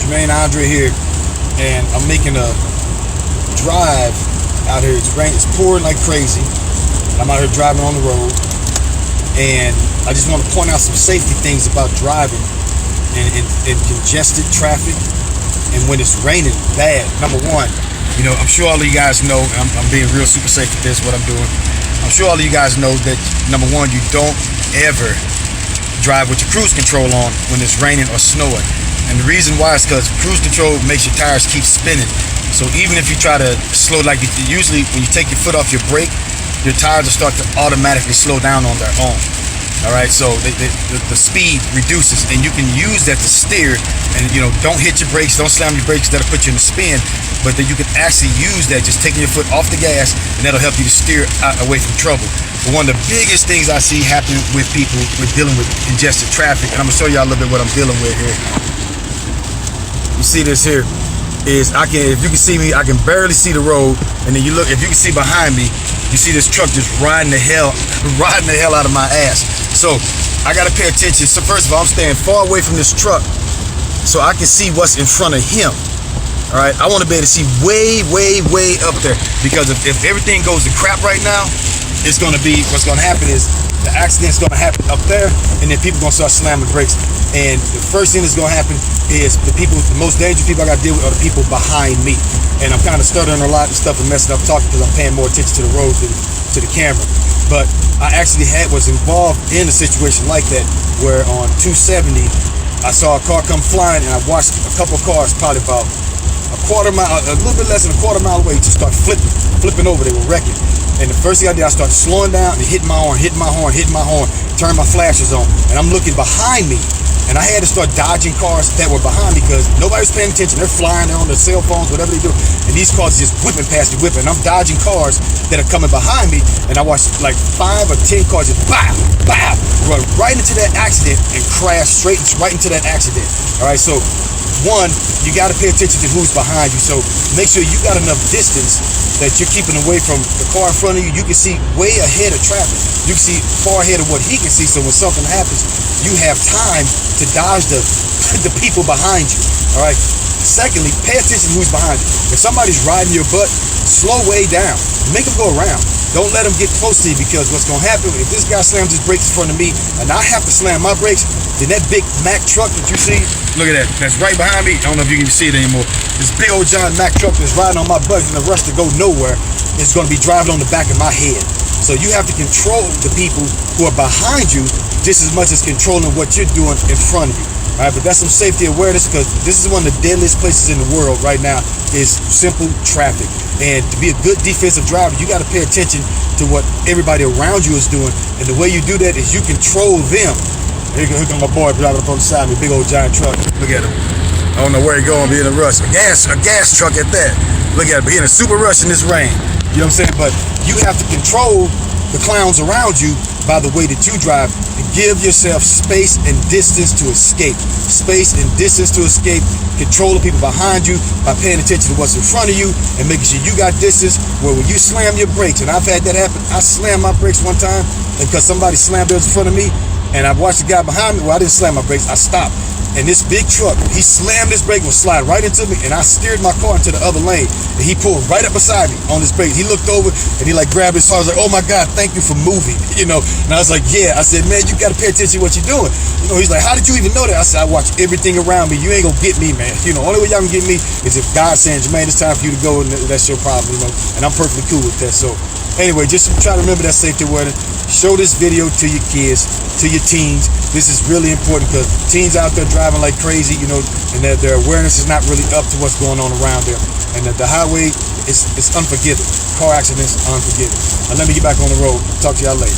Jermaine Andre here, and I'm making a drive out here. It's pouring like crazy. I'm out here driving on the road, and I just want to point out some safety things about driving in congested traffic and when it's raining bad. Number one, I'm sure all of you guys know, and I'm being real super safe with this, what I'm doing. I'm sure all of you guys know that, number one, you don't ever drive with your cruise control on when it's raining or snowing. And the reason why is because cruise control makes your tires keep spinning. So even if you try to slow, like usually when you take your foot off your brake, your tires will start to automatically slow down on their own. All right, so the speed reduces, and you can use that to steer. And don't hit your brakes, don't slam your brakes, that'll put you in a spin. But then you can actually use that, just taking your foot off the gas, and that'll help you to steer away from trouble. But one of the biggest things I see happening with people with dealing with congested traffic, and I'm gonna show y'all a little bit what I'm dealing with here. You see this here is if you can see me, I can barely see the road, and then you look, if you can see behind me, you see this truck just riding the hell out of my ass. So I gotta pay attention. So first of all, I'm staying far away from this truck so I can see what's in front of him. All right, I want to be able to see way up there, because if everything goes to crap right now, it's gonna be, what's gonna happen is the accident's gonna happen up there, and then people gonna start slamming brakes. And the first thing that's gonna happen is the most dangerous people I gotta deal with are the people behind me. And I'm kind of stuttering a lot and stuff and messing up talking because I'm paying more attention to the road than to the camera. But I actually was involved in a situation like that, where on 270, I saw a car come flying, and I watched a couple cars probably about a little bit less than a quarter mile away, just start flipping over. They were wrecking. And the first thing I did, I started slowing down and hitting my horn, turn my flashers on, and I'm looking behind me. And I had to start dodging cars that were behind me because nobody's paying attention. They're flying, they're on their cell phones, whatever they do. And these cars are just whipping past me, whipping. And I'm dodging cars that are coming behind me. And I watched like 5 or 10 cars just run right into that accident and crash right into that accident. All right, so one, you got to pay attention to who's behind you. So make sure you got enough distance that you're keeping away from the car in front of you. You can see way ahead of traffic. You can see far ahead of what he can see. So when something happens, you have time to dodge the people behind you. All right. Secondly, pay attention to who's behind you. If somebody's riding your butt, slow way down. Make them go around. Don't let them get close to you, because what's going to happen if this guy slams his brakes in front of me and I have to slam my brakes, then that big Mack truck that you see, look at that, that's right behind me. I don't know if you can see it anymore. This big old giant Mack truck that's riding on my butt in a rush to go nowhere is going to be driving on the back of my head. So you have to control the people who are behind you just as much as controlling what you're doing in front of you. All right, but that's some safety awareness, because this is one of the deadliest places in the world right now is simple traffic. And to be a good defensive driver, you got to pay attention to what everybody around you is doing. And the way you do that is you control them. Here come my boy driving up on the side of me, big old giant truck. Look at him. I don't know where he's going, be in a rush. A gas truck at that. Look at him, he in a super rush in this rain. You know what I'm saying? But you have to control the clowns around you by the way that you drive, and give yourself space and distance to escape. Space and distance to escape. Control the people behind you by paying attention to what's in front of you and making sure you got distance where when you slam your brakes, and I've had that happen, I slammed my brakes one time because somebody slammed theirs in front of me, and I watched the guy behind me. Well, I didn't slam my brakes, I stopped. And this big truck, he slammed his brake, was sliding right into me, and I steered my car into the other lane, and he pulled right up beside me on his brakes. He looked over, and he like grabbed his car. I was like, oh my God, thank you for moving, And I was like, yeah. I said, man, you got to pay attention to what you're doing. He's like, how did you even know that? I said, I watch everything around me. You ain't gonna get me, man. Only way y'all can get me is if God's saying, Jermaine, it's time for you to go, and that's your problem, And I'm perfectly cool with that. So anyway, just try to remember that safety awareness. Show this video to your kids, to your teens. This is really important because teens out there driving like crazy, and their awareness is not really up to what's going on around there. And the highway is unforgiving. Car accidents are unforgiving. Now let me get back on the road. Talk to y'all later.